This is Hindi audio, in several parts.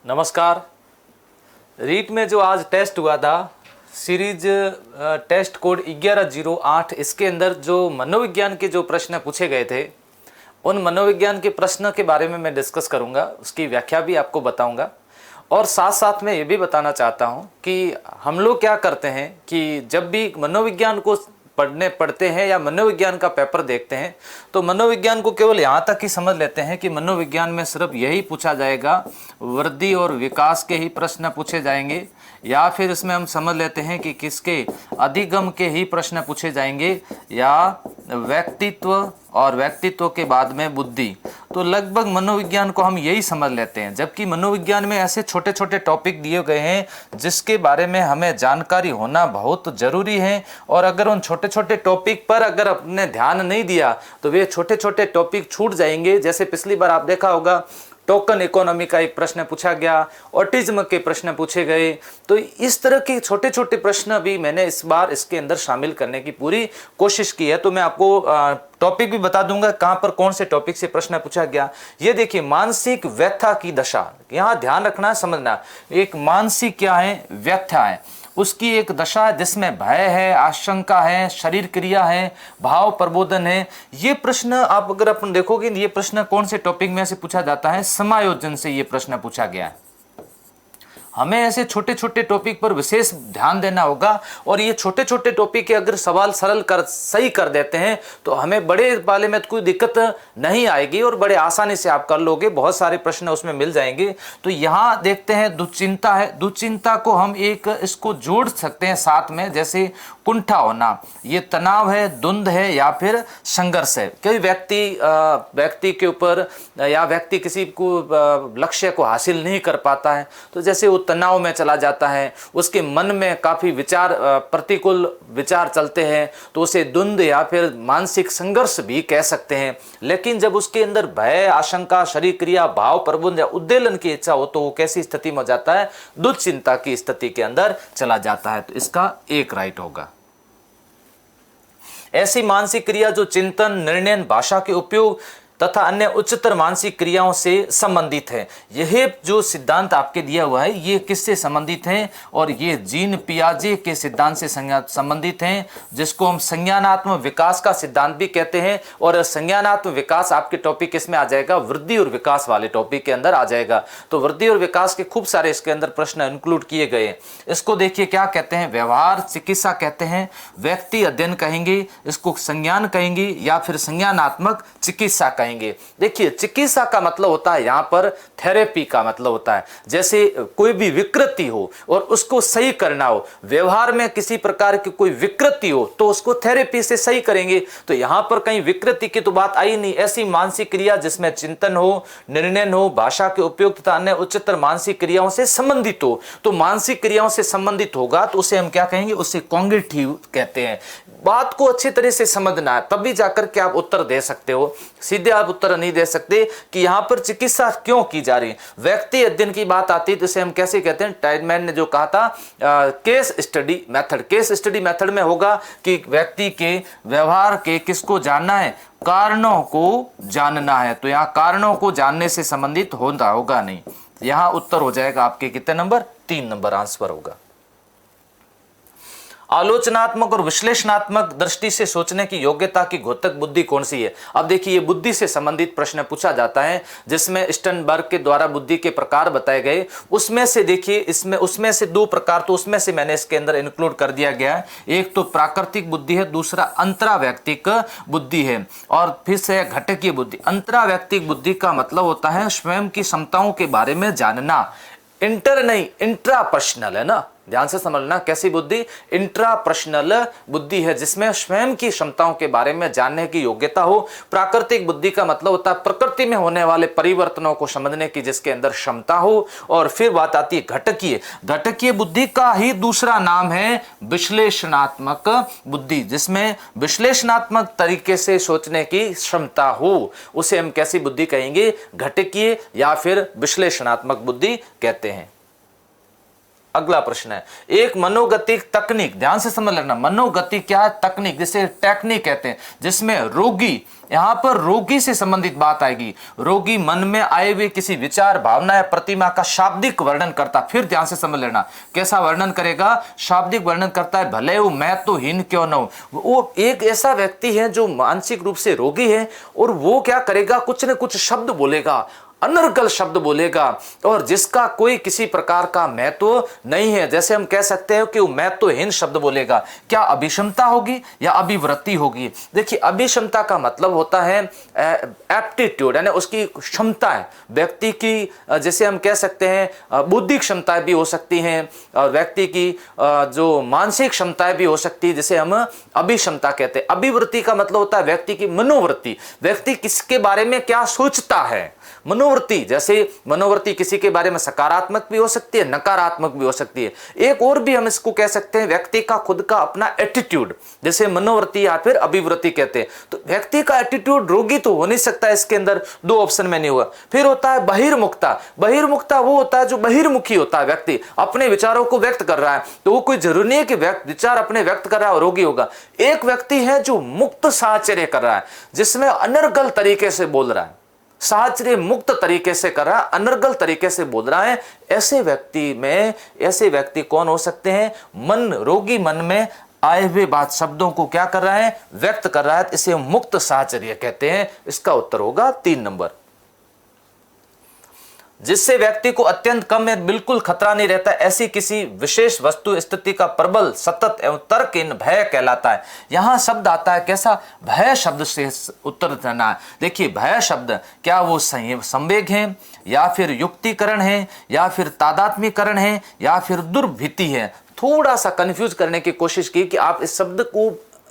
नमस्कार। रीट में जो आज टेस्ट हुआ था सीरीज टेस्ट कोड 1108, इसके अंदर जो मनोविज्ञान के जो प्रश्न पूछे गए थे उन मनोविज्ञान के प्रश्न के बारे में मैं डिस्कस करूंगा, उसकी व्याख्या भी आपको बताऊंगा और साथ साथ मैं ये भी बताना चाहता हूं कि हम लोग क्या करते हैं कि जब भी मनोविज्ञान को पढ़ते हैं या मनोविज्ञान का पेपर देखते हैं तो मनोविज्ञान को केवल यहाँ तक ही समझ लेते हैं कि मनोविज्ञान में सिर्फ यही पूछा जाएगा, वृद्धि और विकास के ही प्रश्न पूछे जाएंगे, या फिर इसमें हम समझ लेते हैं कि किसके अधिगम के ही प्रश्न पूछे जाएंगे, या व्यक्तित्व और व्यक्तित्व के बाद में बुद्धि। तो लगभग मनोविज्ञान को हम यही समझ लेते हैं, जबकि मनोविज्ञान में ऐसे छोटे छोटे टॉपिक दिए गए हैं जिसके बारे में हमें जानकारी होना बहुत जरूरी है। और अगर उन छोटे छोटे टॉपिक पर अगर अपने ध्यान नहीं दिया तो वे छोटे छोटे टॉपिक छूट जाएंगे। जैसे पिछली बार आप देखा होगा टोकन इकोनॉमी का एक प्रश्न पूछा गया, ऑटिज्म के प्रश्न पूछे गए। तो इस तरह के छोटे छोटे प्रश्न भी मैंने इस बार इसके अंदर शामिल करने की पूरी कोशिश की है। तो मैं आपको टॉपिक भी बता दूंगा कहां पर कौन से टॉपिक से प्रश्न पूछा गया। ये देखिए, मानसिक व्यथा की दशा, यहां ध्यान रखना समझना। एक मानसिक क्या है, व्यथा है, उसकी एक दशा जिसमें भय है, आशंका है, शरीर क्रिया है, भाव प्रबोधन है। ये प्रश्न आप अगर अपन देखोगे, ये प्रश्न कौन से टॉपिक में से पूछा जाता है, समायोजन से ये प्रश्न पूछा गया है। हमें ऐसे छोटे छोटे टॉपिक पर विशेष ध्यान देना होगा और ये छोटे छोटे टॉपिक के अगर सवाल सही कर देते हैं तो हमें बड़े वाले में कोई दिक्कत नहीं आएगी और बड़े आसानी से आप कर लोगे, बहुत सारे प्रश्न उसमें मिल जाएंगे। तो यहाँ देखते हैं दुश्चिंता है, दुश्चिंता को हम एक इसको जोड़ सकते हैं साथ में, जैसे कुंठा होना, ये तनाव है, द्वंद है या फिर संघर्ष है। कोई व्यक्ति के ऊपर या व्यक्ति किसी को लक्ष्य को हासिल नहीं कर पाता है तो जैसे वो तनाव में चला जाता है, उसके मन में काफी प्रतिकूल विचार चलते हैं तो उसे द्वंद या फिर मानसिक संघर्ष भी कह सकते हैं। लेकिन जब उसके अंदर भय, आशंका, शरीर क्रिया, भाव प्रबंधन या उद्वेलन की इच्छा हो तो वो कैसी स्थिति में जाता है, दुश्चिंता की स्थिति के अंदर चला जाता है। तो इसका एक राइट होगा। ऐसी मानसिक क्रिया जो चिंतन, निर्णय, भाषा के उपयोग तथा अन्य उच्चतर मानसिक क्रियाओं से संबंधित है। यह जो सिद्धांत आपके दिया हुआ है ये किससे संबंधित है, और ये जीन पियाजे के सिद्धांत से संबंधित हैं, जिसको हम संज्ञानात्मक विकास का सिद्धांत भी कहते हैं। और संज्ञानात्मक विकास आपके टॉपिक इसमें आ जाएगा, वृद्धि और विकास वाले टॉपिक के अंदर आ जाएगा। तो वृद्धि और विकास के खूब सारे इसके अंदर प्रश्न इंक्लूड किए गए। इसको देखिए क्या कहते हैं, व्यवहार चिकित्सा कहते हैं, व्यक्ति अध्ययन कहेंगे, इसको संज्ञान कहेंगे या फिर संज्ञानात्मक चिकित्सा कहेंगे। देखिए, चिकित्सा का मतलब होता है यहाँ पर थेरेपी का मतलब होता है, जैसे कोई भी विकृति हो और उसको सही करना हो, व्यवहार में किसी प्रकार की कोई विकृति हो तो उसको थेरेपी से सही करेंगे। तो यहाँ पर कहीं विकृति की तो बात आई नहीं। ऐसी मानसिक क्रिया जिसमें चिंतन हो, निर्णय हो, भाषा के उपयोग तथा अन्य उच्चतर मानसिक क्रियाओं से संबंधित हो। तो मानसिक क्रियाओं से संबंधित होगा तो उसे हम क्या कहेंगे, उसे कॉग्निटिव कहते हैं। बात को अच्छी तरह से समझना है तभी जाकर के आप उत्तर दे सकते हो, सीधे आप उत्तर नहीं दे सकते कि यहां पर चिकित्सा क्यों की जा रही है। व्यक्ति अध्ययन की बात आती है तो इसे हम कैसे कहते हैं, टाइडमैन ने जो कहा था case study method. Case study method में होगा कि व्यक्ति के व्यवहार के किसको जानना है, कारणों को जानना है। तो यहाँ कारणों को जानने से संबंधित होगा नहीं। यहाँ उत्तर हो जाएगा आपके कितने नंबर, 3 नंबर आंसर होगा। आलोचनात्मक और विश्लेषणात्मक दृष्टि से सोचने की योग्यता की घोतक बुद्धि कौन सी है। अब देखिए, ये बुद्धि से संबंधित प्रश्न पूछा जाता है जिसमें स्टर्नबर्ग के द्वारा बुद्धि के प्रकार बताए गए। उसमें से देखिए, उसमें से 2 प्रकार तो उसमें से मैंने इसके अंदर इंक्लूड कर दिया गया है। एक तो प्राकृतिक बुद्धि है, दूसरा अंतरावैयक्तिक बुद्धि है, और फिर से घटकीय बुद्धि। अंतरावैयक्तिक बुद्धि का मतलब होता है स्वयं की क्षमताओं के बारे में जानना। इंटर नहीं, इंट्रापर्सनल है ना, ध्यान से समझना। कैसी बुद्धि, इंट्रापर्सनल बुद्धि है जिसमें स्वयं की क्षमताओं के बारे में जानने की योग्यता हो। प्राकृतिक बुद्धि का मतलब होता है प्रकृति में होने वाले परिवर्तनों को समझने की जिसके अंदर क्षमता हो। और फिर बात आती है घटकीय। घटकीय बुद्धि का ही दूसरा नाम है विश्लेषणात्मक बुद्धि, जिसमें विश्लेषणात्मक तरीके से सोचने की क्षमता हो। उसे हम कैसी बुद्धि कहेंगे, घटकीय या फिर विश्लेषणात्मक बुद्धि कहते हैं। अगला प्रश्न है, एक मनोगतिक तकनीक, ध्यान से समझ लेना, मनोगति क्या है? तकनीक, जिसे टेक्निक कहते हैं, जिसमें रोगी, यहां पर रोगी से संबंधित बात आएगी। रोगी मन में आए हुए किसी विचार, भावना या प्रतिमा का शाब्दिक वर्णन करता। फिर ध्यान से समझ लेना, कैसा वर्णन करेगा? शाब्दिक वर्णन करता है, भले वो मैं तो हीन क्यों न हो। वो एक ऐसा व्यक्ति है जो मानसिक रूप से रोगी है, और वो क्या करेगा? कुछ न कुछ शब्द बोलेगा, अनर्गल शब्द बोलेगा, और जिसका कोई किसी प्रकार का महत्व नहीं है। जैसे हम कह सकते हैं कि वो महत्वहीन शब्द बोलेगा। क्या अभिक्षमता होगी या अभिवृत्ति होगी? देखिए, अभिक्षमता का मतलब होता है एप्टीट्यूड, यानी उसकी क्षमता है व्यक्ति की। जैसे हम कह सकते हैं बुद्धि क्षमताएं भी हो सकती हैं, और व्यक्ति की जो मानसिक क्षमताएं भी हो सकती है, जिसे हम अभिक्षमता कहते हैं। अभिवृत्ति का मतलब होता है व्यक्ति की मनोवृत्ति, व्यक्ति किसके बारे में क्या सोचता है। मनोवृत्ति, जैसे मनोवृत्ति किसी के बारे में सकारात्मक भी हो सकती है, नकारात्मक भी हो सकती है। एक और भी हम इसको कह सकते हैं व्यक्ति का खुद का अपना एटीट्यूड, जैसे मनोवृत्ति या फिर अभिवृत्ति कहते हैं। तो व्यक्ति का एटीट्यूड रोगी तो हो नहीं सकता, इसके अंदर दो ऑप्शन में नहीं हुआ। फिर होता है बहिर्मुखता। बहिर्मुखता वो होता है जो बहिर्मुखी होता है, व्यक्ति अपने विचारों को व्यक्त कर रहा है। तो वो कोई जरूरी नहीं है कि विचार अपने व्यक्त कर रहा है और रोगी होगा। एक व्यक्ति है जो मुक्त साहचर्य कर रहा है, जिसमें अनर्गल तरीके से बोल रहा है, साहचर्य मुक्त तरीके से कर रहा है, अनर्गल तरीके से बोल रहा है। ऐसे व्यक्ति कौन हो सकते हैं? रोगी मन में आए हुए बात शब्दों को क्या कर रहा है? व्यक्त कर रहा है। इसे मुक्त साहचर्य कहते हैं। इसका उत्तर होगा 3 नंबर। जिससे व्यक्ति को अत्यंत कम या बिल्कुल खतरा नहीं रहता, ऐसी किसी विशेष वस्तु स्थिति का प्रबल, सतत एवं तर्कहीन भय कहलाता है। यहां शब्द आता है कैसा? भय शब्द से उत्तर देना है। देखिए, भय शब्द क्या वो संवेग है, या फिर युक्तिकरण है, या फिर तादात्म्यकरण है, या फिर दुर्भीति है? थोड़ा सा कंफ्यूज करने की कोशिश की कि आप इस शब्द को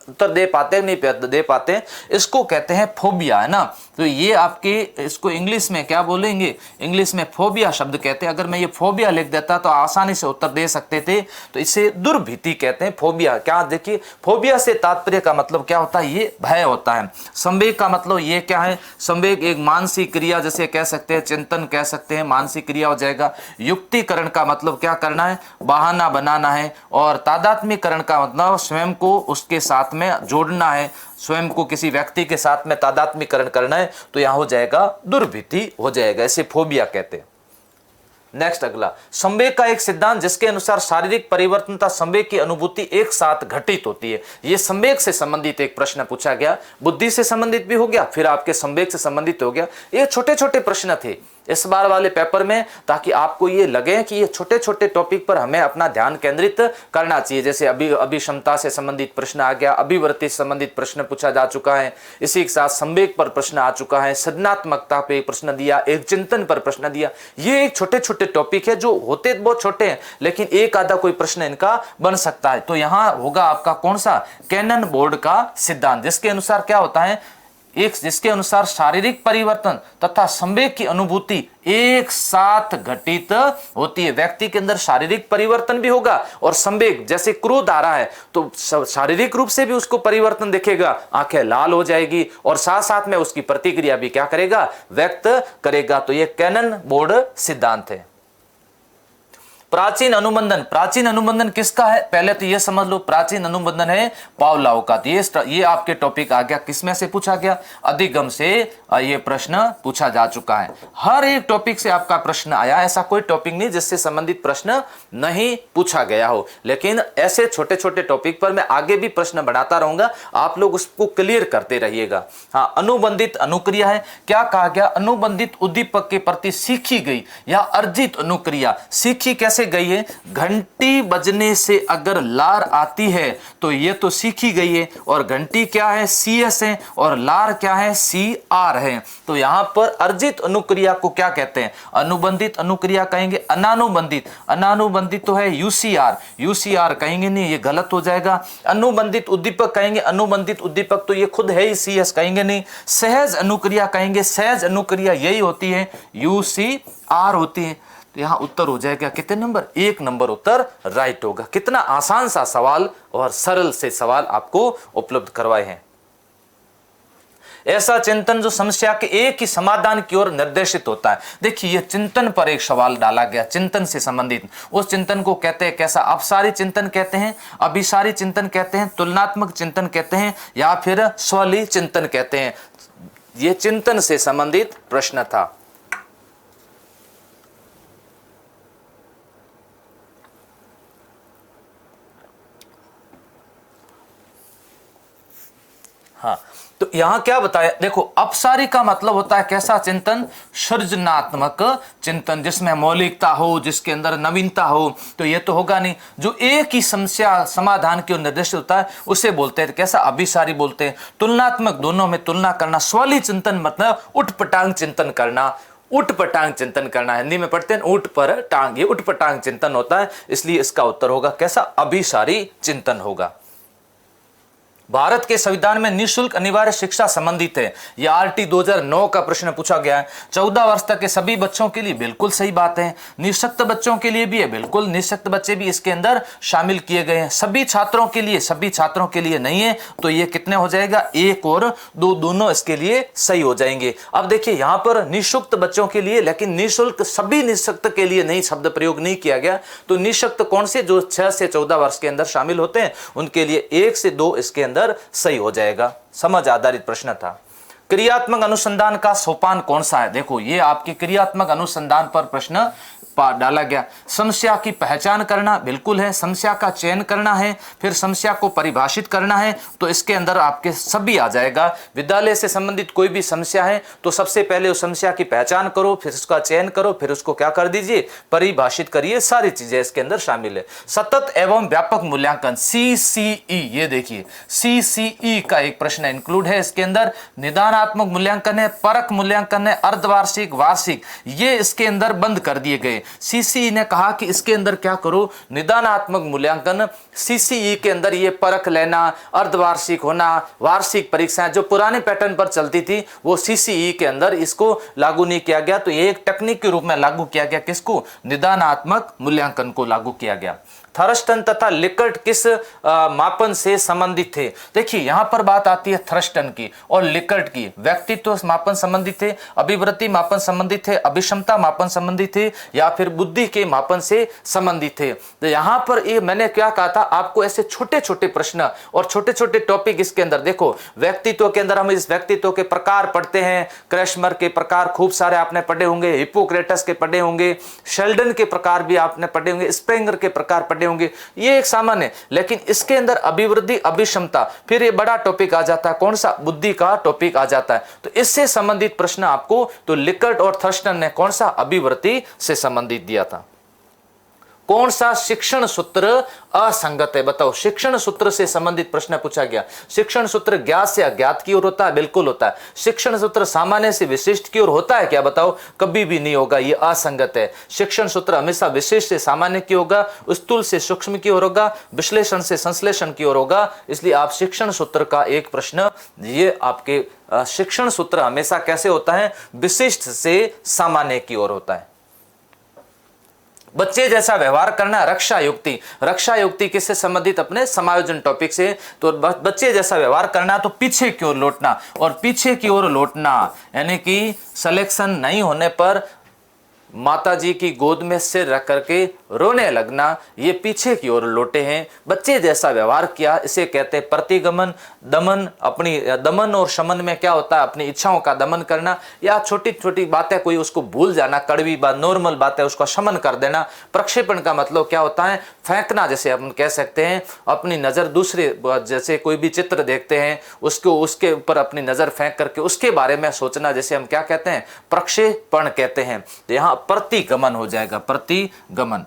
उत्तर दे पाते नहीं दे पाते। इसको कहते हैं फोबिया, है ना। तो ये आपके, इसको इंग्लिश में क्या बोलेंगे? इंग्लिश में फोबिया शब्द कहते हैं। अगर मैं ये फोबिया लिख देता तो आसानी से उत्तर दे सकते थे। तो इसे दुर्भीति कहते हैं। फोबिया क्या? देखिए, फोबिया से तात्पर्य का मतलब क्या होता है? ये भय होता है। संवेग का मतलब ये क्या है? संवेग एक मानसिक क्रिया, जैसे कह सकते हैं चिंतन कह सकते हैं, मानसिक क्रिया हो जाएगा। युक्तिकरण का मतलब क्या करना है? बहाना बनाना है। और तादात्म्यकरण का मतलब स्वयं को उसके साथ में जोड़ना है, स्वयं को किसी व्यक्ति के साथ में तादात्म्यकरण करना है। तो यहां हो जाएगा दुर्भीति हो जाएगा। इसे फोबिया कहते हैं। नेक्स्ट अगला, संवेग का एक सिद्धांत जिसके अनुसार शारीरिक परिवर्तन तथा संवेग की अनुभूति एक साथ घटित होती है। यह संवेग से संबंधित एक प्रश्न पूछा गया, बुद्धि से संबंधित भी हो गया, फिर आपके संवेग से संबंधित हो गया। ये छोटे छोटे प्रश्न थे इस बार वाले पेपर में, ताकि आपको ये लगे कि ये छोटे छोटे टॉपिक पर हमें अपना ध्यान केंद्रित करना चाहिए। जैसे अभिक्षमता से संबंधित प्रश्न आ गया, अभिवृत्ति से संबंधित प्रश्न पूछा जा चुका है, इसी के साथ संवेग पर प्रश्न आ चुका है, सृजनात्मकता पे प्रश्न दिया, एक चिंतन पर प्रश्न दिया। ये एक छोटे छोटे टॉपिक है जो होते बहुत छोटे हैं, लेकिन एक आधा कोई प्रश्न इनका बन सकता है। तो यहां होगा आपका कौन सा? कैनन बोर्ड का सिद्धांत, जिसके अनुसार क्या होता है? जिसके अनुसार शारीरिक परिवर्तन तथा संवेग की अनुभूति एक साथ घटित होती है। व्यक्ति के अंदर शारीरिक परिवर्तन भी होगा और संवेग, जैसे क्रोध आ रहा है तो शारीरिक रूप से भी उसको परिवर्तन दिखेगा, आंखें लाल हो जाएगी, और साथ साथ में उसकी प्रतिक्रिया भी क्या करेगा? व्यक्त करेगा। तो ये कैनन बोर्ड सिद्धांत है। प्राचीन अनुबंधन, प्राचीन अनुबंधन किसका है? पहले तो ये समझ लो, प्राचीन अनुबंधन है पावलोव का। तो ये आपके टॉपिक आ गया, किसमें से पूछा गया? अधिगम से ये प्रश्न पूछा जा चुका है। हर एक टॉपिक से आपका प्रश्न आया, ऐसा कोई टॉपिक नहीं जिससे संबंधित प्रश्न नहीं पूछा गया हो। लेकिन ऐसे छोटे छोटे टॉपिक पर मैं आगे भी प्रश्न बढ़ाता रहूंगा, आप लोग उसको क्लियर करते रहिएगा। हाँ, अनुबंधित अनुक्रिया है। क्या कहा गया? अनुबंधित उद्दीपक के प्रति सीखी गई या अर्जित अनुक्रिया। सीखी कैसे गई है? घंटी बजने से अगर लार आती है तो ये तो सीखी गई है, और घंटी क्या है? CS है, और लार क्या है? CR है। तो यहां पर अर्जित अनुक्रिया को क्या कहते हैं? अनुबंधित अनुक्रिया कहेंगे। अनानुबंधित, अनानुबंधित तो है UCR कहेंगे नहीं, ये गलत हो जाएगा। अनुबंधित उद्दीपक कहेंगे, अनुबंधित उद्दीपक तो ये खुद है ही, CS कहेंगे नहीं। सहज अनुक्रिया कहेंगे, सहज अनुक्रिया यही होती है, UCR होती है। तो यहां उत्तर हो जाएगा कितने नंबर? 1 नंबर उत्तर राइट होगा। कितना आसान सा सवाल और सरल से सवाल आपको उपलब्ध करवाए हैं। ऐसा चिंतन जो समस्या के एक ही समाधान की ओर निर्देशित होता है। देखिए ये चिंतन पर एक सवाल डाला गया, चिंतन से संबंधित। उस चिंतन को कहते हैं कैसा? अपसारी चिंतन कहते हैं, अभिसारी चिंतन कहते हैं, तुलनात्मक चिंतन कहते हैं, या फिर स्वलीय चिंतन कहते हैं। ये चिंतन से संबंधित प्रश्न था। हाँ, तो यहां क्या बताया? देखो अपसारी का मतलब होता है कैसा चिंतन? सृजनात्मक चिंतन, जिसमें मौलिकता हो, जिसके अंदर नवीनता हो। तो ये तो होगा नहीं। जो एक ही समस्या समाधान की ओर निर्देशित होता है उसे बोलते हैं कैसा? अभिसारी बोलते हैं। तुलनात्मक, दोनों में तुलना करना। स्वलीय चिंतन मतलब उठपटांग चिंतन करना, उठपटांग चिंतन करना। हिंदी में पढ़ते हैं ऊट पर टांग, ये उठपटांग चिंतन होता है। इसलिए इसका उत्तर होगा कैसा? अभिसारी चिंतन होगा। भारत के संविधान में निःशुल्क अनिवार्य शिक्षा संबंधित है। यह आरटी 2009 का प्रश्न पूछा गया है। 14 वर्ष तक के सभी बच्चों के लिए बिल्कुल सही बात है। निःशक्त बच्चों के लिए भी है, बिल्कुल निःशक्त बच्चे भी इसके अंदर शामिल किए गए हैं। सभी छात्रों के लिए, सभी छात्रों के लिए नहीं है। तो ये कितने हो जाएगा? 1 और 2, दोनों इसके लिए सही हो जाएंगे। अब देखिए यहां पर निःशक्त बच्चों के लिए, लेकिन निःशुल्क सभी निःशक्त के लिए नहीं, शब्द प्रयोग नहीं किया गया। तो निःशक्त कौन से? जो 6 से 14 वर्ष के अंदर शामिल होते हैं उनके लिए 1 से 2 इसके अंदर सही हो जाएगा। समझ आधारित प्रश्न था। क्रियात्मक अनुसंधान का सोपान कौन सा है? देखो ये आपके क्रियात्मक अनुसंधान पर प्रश्न डाला गया। समस्या की पहचान करना बिल्कुल है, समस्या का चयन करना है, फिर समस्या को परिभाषित करना है। तो इसके अंदर आपके सभी आ जाएगा। विद्यालय से संबंधित कोई भी समस्या है तो सबसे पहले उस समस्या की पहचान करो, फिर उसका चयन करो, फिर उसको क्या कर दीजिए? परिभाषित करिए। सारी चीजें इसके अंदर शामिल है। सतत एवं व्यापक मूल्यांकन CCE, ये देखिए CCE का एक प्रश्न इंक्लूड है इसके अंदर। निदानात्मक मूल्यांकन है, परख मूल्यांकन है, अर्धवार्षिक, वार्षिक, ये इसके अंदर बंद कर दिए गए। CCE ने कहा कि इसके अंदर क्या करो? निदानात्मक मूल्यांकन CCE के अंदर ये परख लेना, अर्धवार्षिक होना, वार्षिक परीक्षाएं जो पुराने पैटर्न पर चलती थी वो CCE के अंदर इसको लागू नहीं किया गया। तो ये एक टेक्निक के रूप में लागू किया गया। किसको? निदानात्मक मूल्यांकन को लागू किया गया। थर्स्टन तथा लिकर्ट किस मापन से संबंधित थे? देखिए यहां पर बात आती है थर्स्टन की और लिकर्ट की। व्यक्तित्व मापन संबंधित थे, अभिवृत्ति मापन संबंधित थे, अभिक्षमता मापन संबंधित थे, या फिर बुद्धि के मापन से संबंधित थे। तो यहां पर ये मैंने क्या कहा था आपको, ऐसे छोटे छोटे प्रश्न और छोटे छोटे टॉपिक इसके अंदर। देखो व्यक्तित्व के अंदर हम इस व्यक्तित्व के प्रकार पढ़ते हैं। क्रैशमर के प्रकार खूब सारे आपने पढ़े होंगे, हिप्पोक्रेटस के पढ़े होंगे, शेल्डन के प्रकार भी आपने पढ़े होंगे, स्प्रेंगर के प्रकार पढ़े होंगे। ये एक सामान्य, लेकिन इसके अंदर अभिवृद्धि, अभिक्षमता, फिर ये बड़ा टॉपिक आ जाता है। कौन सा? बुद्धि का टॉपिक आ जाता है। तो इससे संबंधित प्रश्न आपको तो लिकर्ट और थर्स्टन ने कौन सा? अभिवृत्ति से संबंधित दिया था। कौन सा शिक्षण सूत्र असंगत है? बताओ। शिक्षण सूत्र से संबंधित प्रश्न पूछा गया। शिक्षण सूत्र ज्ञात से अज्ञात की ओर होता है? बिल्कुल होता है। शिक्षण सूत्र सामान्य से विशिष्ट की ओर होता है क्या? बताओ। कभी भी नहीं होगा, ये असंगत है। शिक्षण सूत्र हमेशा विशिष्ट से सामान्य की होगा, स्थूल से सूक्ष्म की ओर होगा, विश्लेषण से संश्लेषण की ओर होगा। इसलिए आप शिक्षण सूत्र का एक प्रश्न, ये आपके शिक्षण सूत्र हमेशा कैसे होता है? विशिष्ट से सामान्य की ओर होता है। बच्चे जैसा व्यवहार करना, रक्षा युक्ति। रक्षा युक्ति किससे संबंधित? अपने समायोजन टॉपिक से। तो बच्चे जैसा व्यवहार करना तो पीछे की ओर लौटना, और पीछे की ओर लौटना यानी कि सिलेक्शन नहीं होने पर माताजी की गोद में सिर रख करके रोने लगना, ये पीछे की ओर लौटे हैं। बच्चे जैसा व्यवहार किया, इसे कहते हैं प्रतिगमन। दमन, अपनी दमन और शमन में क्या होता है? अपनी इच्छाओं का दमन करना, या छोटी छोटी बातें कोई उसको भूल जाना, कड़वी बात, नॉर्मल बात है उसका शमन कर देना। प्रक्षेपण का मतलब क्या होता है? फेंकना, जैसे हम कह सकते हैं अपनी नजर दूसरे, जैसे कोई भी चित्र देखते हैं उसको, उसके ऊपर अपनी नजर फेंक करके उसके बारे में सोचना, जैसे हम क्या कहते हैं? प्रक्षेपण कहते हैं। तो यहां प्रतिगमन हो जाएगा, प्रतिगमन।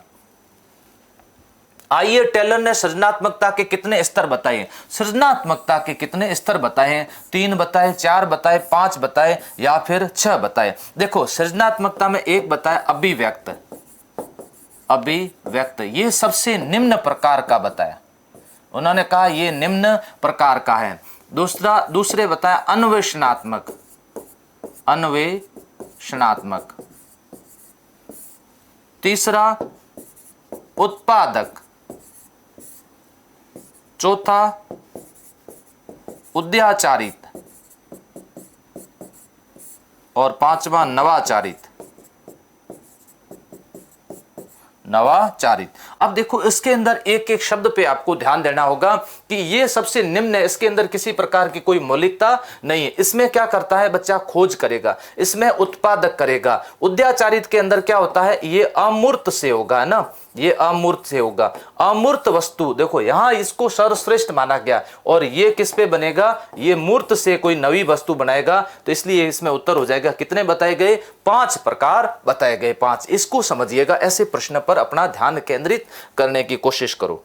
आइए टेलर ने सृजनात्मकता के कितने स्तर बताए? सृजनात्मकता के कितने स्तर बताए? 3 बताए, 4 बताए, 5 बताए, या फिर 6 बताए? देखो सृजनात्मकता में 1 बताया अभिव्यक्त। अभिव्यक्त ये सबसे निम्न प्रकार का बताया, उन्होंने कहा ये निम्न प्रकार का है। दूसरे बताया अन्वेषणात्मक। अन्वेषणात्मक। तीसरा उत्पादक। चौथा उद्याचारित। और पांचवा नवाचारित। नवाचारित। अब देखो इसके अंदर एक एक शब्द पे आपको ध्यान देना होगा कि ये सबसे निम्न है, इसके अंदर किसी प्रकार की कोई मौलिकता नहीं है। इसमें क्या करता है बच्चा, खोज करेगा, इसमें उत्पादक करेगा। उद्याचारित के अंदर क्या होता है, ये अमूर्त से होगा ना, ये अमूर्त से होगा। अमूर्त वस्तु, देखो यहां इसको सर्वश्रेष्ठ माना गया और ये किस पे बनेगा, ये मूर्त से कोई नवी वस्तु बनाएगा, तो इसलिए इसमें उत्तर हो जाएगा। कितने बताए गए, 5 प्रकार बताए गए, 5। इसको समझिएगा, ऐसे प्रश्न पर अपना ध्यान केंद्रित करने की कोशिश करो।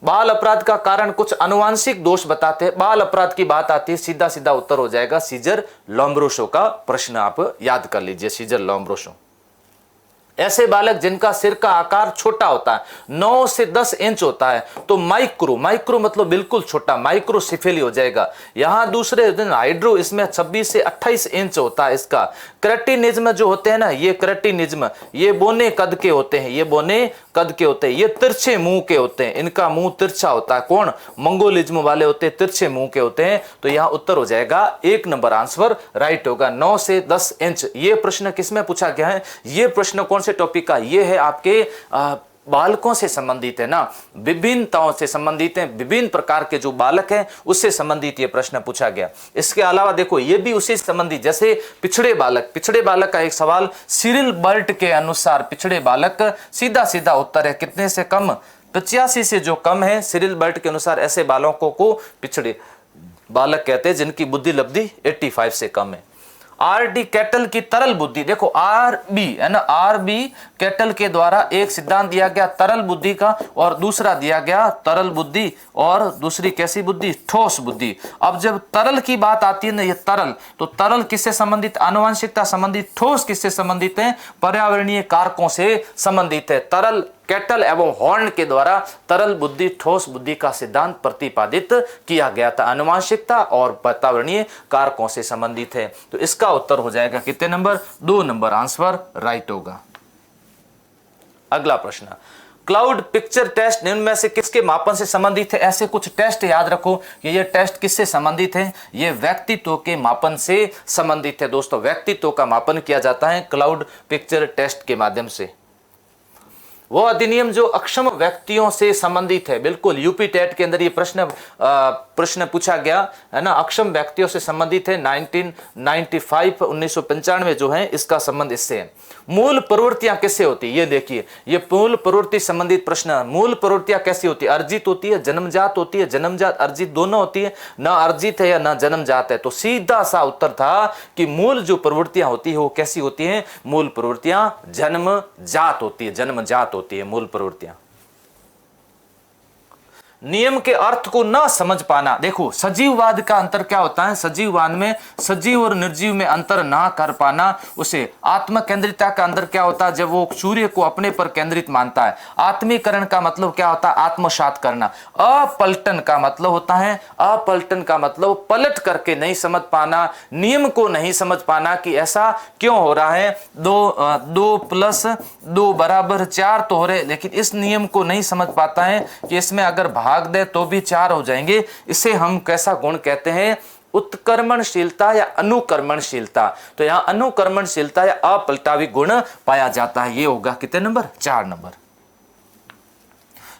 बाल अपराध का कारण कुछ अनुवांशिक दोष बताते हैं। बाल अपराध की बात आती है, सीधा सीधा उत्तर हो जाएगा सीजर लोम्ब्रोसो का प्रश्न आप याद कर लीजिए, सीजर लोम्ब्रोसो। ऐसे बालक जिनका सिर का आकार छोटा होता है, 9 से 10 इंच होता है, तो माइक्रो, माइक्रो मतलब बिल्कुल छोटा, माइक्रोसिफेली हो जाएगा। यहां दूसरे दिन हाइड्रो, इसमें 26 से 28 इंच होता है इसका। क्रेटिनिज्म जो होते हैं ना, ये क्रेटिनिज्म, ये बोने कद के होते हैं, ये बोने कद के होते हैं, ये तिरछे मुंह के होते हैं, इनका मुंह तिरछा होता है। कौन, मंगोलिज्म वाले होते हैं, तिरछे मुंह के होते हैं। तो यहां उत्तर हो जाएगा 1 नंबर आंसर राइट होगा, 9 से 10 इंच। ये प्रश्न किसमें पूछा गया है, ये प्रश्न कौन से टॉपिक का, ये है आपके बालकों से संबंधित है ना, विभिन्नताओं से संबंधित है, विभिन्न प्रकार के जो बालक हैं उससे संबंधित ये प्रश्न पूछा गया। इसके अलावा देखो ये भी उसी संबंधित, जैसे पिछड़े बालक, पिछड़े बालक का एक सवाल सिरिल बर्ट के अनुसार पिछड़े बालक, सीधा सीधा उत्तर है कितने से कम, 85 से जो कम है सिरिल बर्ट के अनुसार, ऐसे बालकों को पिछड़े बालक कहते हैं जिनकी बुद्धि लब्धि 85 से कम है। आरडी कैटल की तरल बुद्धि, देखो आरबी है ना, आरबी कैटल के द्वारा एक सिद्धांत दिया गया तरल बुद्धि का, और दूसरा दिया गया तरल बुद्धि, और दूसरी कैसी बुद्धि, ठोस बुद्धि। अब जब तरल की बात आती है ना, ये तरल, तो तरल किससे संबंधित, आनुवंशिकता संबंधित। ठोस किससे संबंधित है, पर्यावरणीय कारकों से संबंधित है। तरल कैटल एवं हॉर्न के द्वारा तरल बुद्धि ठोस बुद्धि का सिद्धांत प्रतिपादित किया गया था, आनुवंशिकता और वातावरणीय कारकों से संबंधित है। तो इसका उत्तर हो जाएगा कितने नंबर, 2 नंबर आंसर राइट होगा। अगला प्रश्न, क्लाउड पिक्चर टेस्ट निम्न में से किसके मापन से संबंधित है। ऐसे कुछ टेस्ट याद रखो कि ये टेस्ट किससे संबंधित है, ये व्यक्तित्व के मापन से संबंधित है। दोस्तों व्यक्तित्व का मापन किया जाता है क्लाउड पिक्चर टेस्ट के माध्यम से। वो अधिनियम जो अक्षम व्यक्तियों से संबंधित है, बिल्कुल यूपी टेट के अंदर ये प्रश्न पूछा गया है ना, अक्षम व्यक्तियों से संबंधित है। 1995 जो है इसका संबंध इससे है। मूल प्रवृत्तियां कैसे होती है, ये देखिए, ये मूल प्रवृत्ति संबंधित प्रश्न। मूल प्रवृत्तियां कैसी होती है, अर्जित होती है, जन्मजात होती है, जन्मजात अर्जित दोनों होती है, न अर्जित है या न जन्मजात है। तो सीधा सा उत्तर था कि मूल जो प्रवृत्तियां होती है वो कैसी होती है, मूल प्रवृत्तियां जन्मजात होती है, जन्मजात होती है मूल प्रवृत्तियां। नियम के अर्थ को ना समझ पाना, देखो सजीववाद का अंतर क्या होता है, सजीववाद में सजीव और निर्जीव में अंतर ना कर पाना, उसे आत्म केंद्रितता का अंदर क्या होता है, जब वो सूर्य को अपने पर केंद्रित मानता है। आत्मीकरण का मतलब क्या होता है, आत्मसात करना। अपलटन का मतलब होता है, अपलटन का मतलब पलट करके नहीं समझ पाना, नियम को नहीं समझ पाना कि ऐसा क्यों हो रहा है, 2 + 2 = 4 तो हो रहे, लेकिन इस नियम को नहीं समझ पाता है कि इसमें अगर भाग दे तो भी 4 हो जाएंगे। इसे हम कैसा गुण कहते हैं, उत्कर्मणशीलता या अनुकर्मणशीलता। तो यहां अनुकर्मणशीलता या अपलटावी गुण पाया जाता है। ये होगा कितने नंबर, 4 नंबर।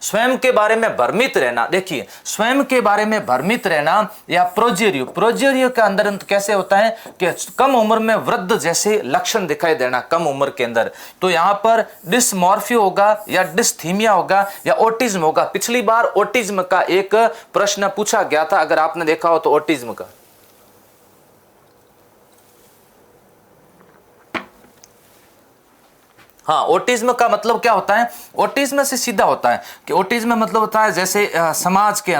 स्वयं के बारे में भ्रमित रहना, देखिए स्वयं के बारे में भ्रमित रहना या प्रोजेरियो, प्रोजेरियो का अंदर कैसे होता है कि कम उम्र में वृद्ध जैसे लक्षण दिखाई देना कम उम्र के अंदर। तो यहां पर डिसमॉर्फिया होगा या डिस्थीमिया होगा या ऑटिज्म होगा। पिछली बार ऑटिज्म का एक प्रश्न पूछा गया था, अगर आपने देखा हो तो ऑटिज्म का। हाँ, ऑटिज्म का मतलब क्या होता है, ऑटिज्म से सीधा होता है कि ऑटिज्म मतलब होता है जैसे समाज के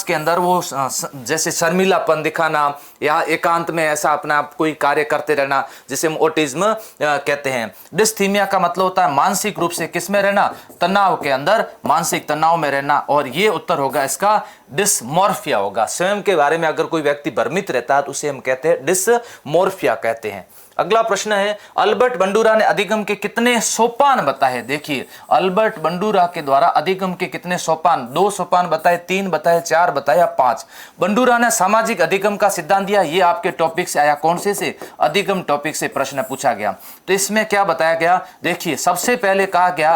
अंदर वो जैसे शर्मिलापन दिखाना या एकांत में ऐसा अपना कोई कार्य करते रहना, जिसे हम ऑटिज्म कहते हैं। डिस्थीमिया का मतलब होता है मानसिक रूप से किस में रहना, तनाव के अंदर, मानसिक तनाव में रहना। और ये उत्तर होगा इसका डिसमॉर्फिया होगा। स्वयं के बारे में अगर कोई व्यक्ति भ्रमित रहता है तो उसे हम कहते हैं डिसमॉर्फिया कहते हैं। अगला प्रश्न है, अल्बर्ट बंडूरा ने अधिगम के कितने सोपान बताए। देखिए, अल्बर्ट बंडूरा के द्वारा अधिगम के कितने सोपान, 2 सोपान बताए, 3 बताए, 4 बताए या 5। बंडूरा ने सामाजिक अधिगम का सिद्धांत दिया। ये आपके टॉपिक से आया, कौन से अधिगम टॉपिक से प्रश्न पूछा गया। तो इसमें क्या बताया गया, देखिए सबसे पहले कहा गया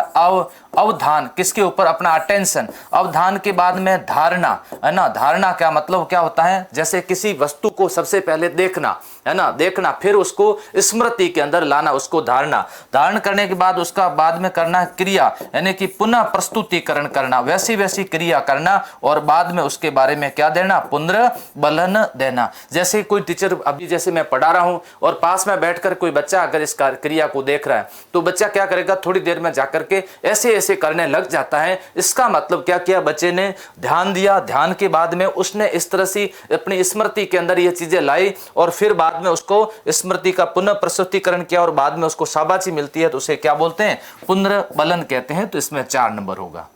अवधान, किसके ऊपर, अपना अटेंशन। अवधान के बाद में धारणा, है ना। धारणा क्या मतलब क्या होता है, जैसे किसी वस्तु को सबसे पहले देखना, है ना, देखना, फिर उसको स्मृति के अंदर लाना, उसको धारणा। धारण करने के बाद उसका बाद में करना क्रिया, यानी कि पुनः प्रस्तुतिकरण करना, वैसी क्रिया करना, और बाद में उसके बारे में क्या देना, पुनर्बलन देना। जैसे कोई टीचर, अभी जैसे मैं पढ़ा रहा हूं और पास में बैठकर कोई बच्चा अगर इस क्रिया को देख रहा है, तो बच्चा क्या करेगा, थोड़ी देर में जाकर के ऐसे करने लग जाता है। इसका मतलब क्या किया, बच्चे ने ध्यान दिया, ध्यान के बाद में उसने इस तरह से अपनी स्मृति के अंदर ये चीजें लाई, और फिर बाद में उसको स्मृति का पुनः प्रस्तुतिकरण किया, और बाद में उसको शाबाशी मिलती है, तो उसे क्या बोलते हैं, पुनर्बलन कहते हैं। तो इसमें 4 नंबर होगा।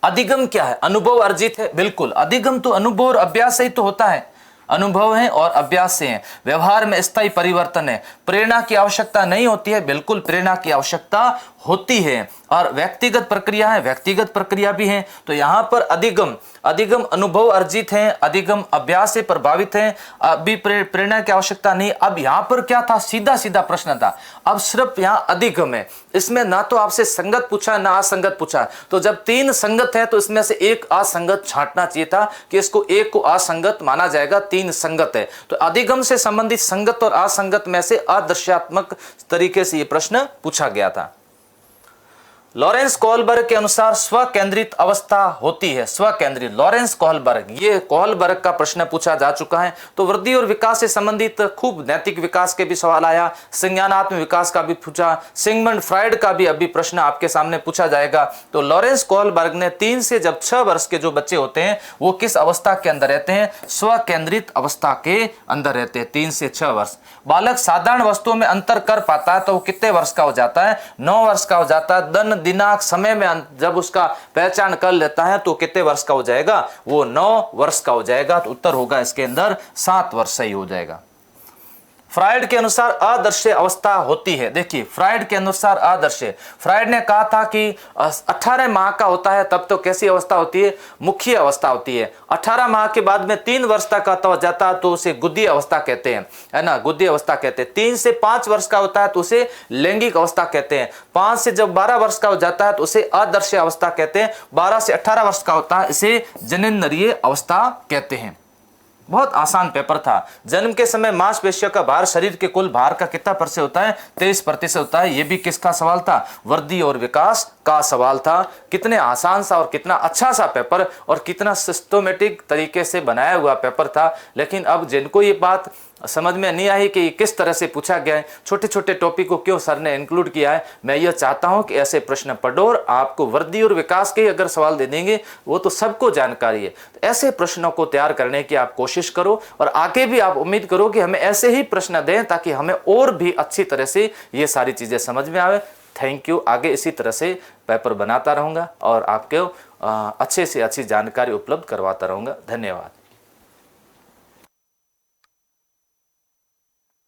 अधिगम क्या है, अनुभव अर्जित है। बिल्कुल, अधिगम तो अनुभव और अभ्यास से ही तो होता है, अनुभव है और अभ्यास से है। व्यवहार में स्थायी परिवर्तन है। प्रेरणा की आवश्यकता नहीं होती है, बिल्कुल प्रेरणा की आवश्यकता होती है। और व्यक्तिगत प्रक्रिया है, व्यक्तिगत प्रक्रिया भी है। तो यहां पर अधिगम अनुभव अर्जित है, अधिगम अभ्यास से प्रभावित है, अभी प्रेरणा की आवश्यकता नहीं। अब यहां पर क्या था, सीधा प्रश्न था। अब सिर्फ यहां अधिगम है, इसमें ना तो आपसे संगत पूछा ना असंगत पूछा। तो जब 3 संगत है तो इसमें से एक असंगत छांटना चाहिए था कि इसको एक को असंगत माना जाएगा, 3 संगत है। तो अधिगम से संबंधित संगत और असंगत में से अदृश्यात्मक तरीके से यह प्रश्न पूछा गया था। लॉरेंस कोहलबर्ग के अनुसार स्वकेंद्रित अवस्था होती है, स्वकेंद्रित। लॉरेंस कोहलबर्ग, ये कोहलबर्ग का प्रश्न पूछा जा चुका है। तो वृद्धि और विकास से संबंधित खूब नैतिक विकास के भी सवाल आया, संज्ञानात्मक विकास का भी पूछा, सिगमंड फ्राइड का भी अभी प्रश्न आपके सामने पूछा जाएगा। तो लॉरेंस कोहलबर्ग ने 3 से जब 6 वर्ष के जो बच्चे होते हैं वो किस अवस्था के अंदर रहते हैं, स्वकेंद्रित अवस्था के अंदर रहते हैं, 3 से 6 वर्ष। बालक साधारण वस्तुओं में अंतर कर पाता है तो वो कितने वर्ष का हो जाता है, 9 वर्ष का हो जाता है। दिन दिनांक समय में जब उसका पहचान कर लेता है तो कितने वर्ष का हो जाएगा, वो 9 वर्ष का हो जाएगा। तो उत्तर होगा इसके अंदर 7 वर्ष सही हो जाएगा। फ्राइड के अनुसार आदर्श अवस्था होती है। देखिए, फ्राइड के अनुसार आदर्श, फ्राइड ने कहा था कि 18 माह का होता है तब तो कैसी अवस्था होती है, मुख्य अवस्था होती है। 18 माह के बाद में 3 वर्ष तक का हो जाता है तो उसे गुद्दी अवस्था कहते हैं, है ना, गुद्दी अवस्था कहते हैं। 3 से 5 वर्ष का होता है तो उसे लैंगिक अवस्था कहते हैं। 5 से जब 12 वर्ष का हो जाता है तो उसे आदर्श अवस्था कहते हैं। 12 से 18 वर्ष का होता है इसे जननेंद्रिय अवस्था कहते हैं। बहुत आसान पेपर था। जन्म के समय मांसपेशियों का भार शरीर के कुल भार का कितना प्रतिशत होता है, 23% होता है। यह भी किसका सवाल था, वृद्धि और विकास का सवाल था। कितने आसान सा और कितना अच्छा सा पेपर और कितना सिस्टमेटिक तरीके से बनाया हुआ पेपर था। लेकिन अब जिनको ये बात समझ में नहीं आई कि किस तरह से पूछा गया है, छोटे छोटे टॉपिक को क्यों सर ने इंक्लूड किया है, मैं यह चाहता हूं कि ऐसे प्रश्न पढ़ो और आपको वृद्धि और विकास के अगर सवाल दे देंगे वो तो सबको जानकारी है। तो ऐसे प्रश्नों को तैयार करने की आप कोशिश करो और आगे भी आप उम्मीद करो कि हमें ऐसे ही प्रश्न दें ताकि हमें और भी अच्छी तरह से ये सारी चीज़ें समझ में आवे। Thank you. आगे इसी तरह से पेपर बनाता रहूँगा और आपको अच्छे से अच्छी जानकारी उपलब्ध करवाता रहूँगा। धन्यवाद।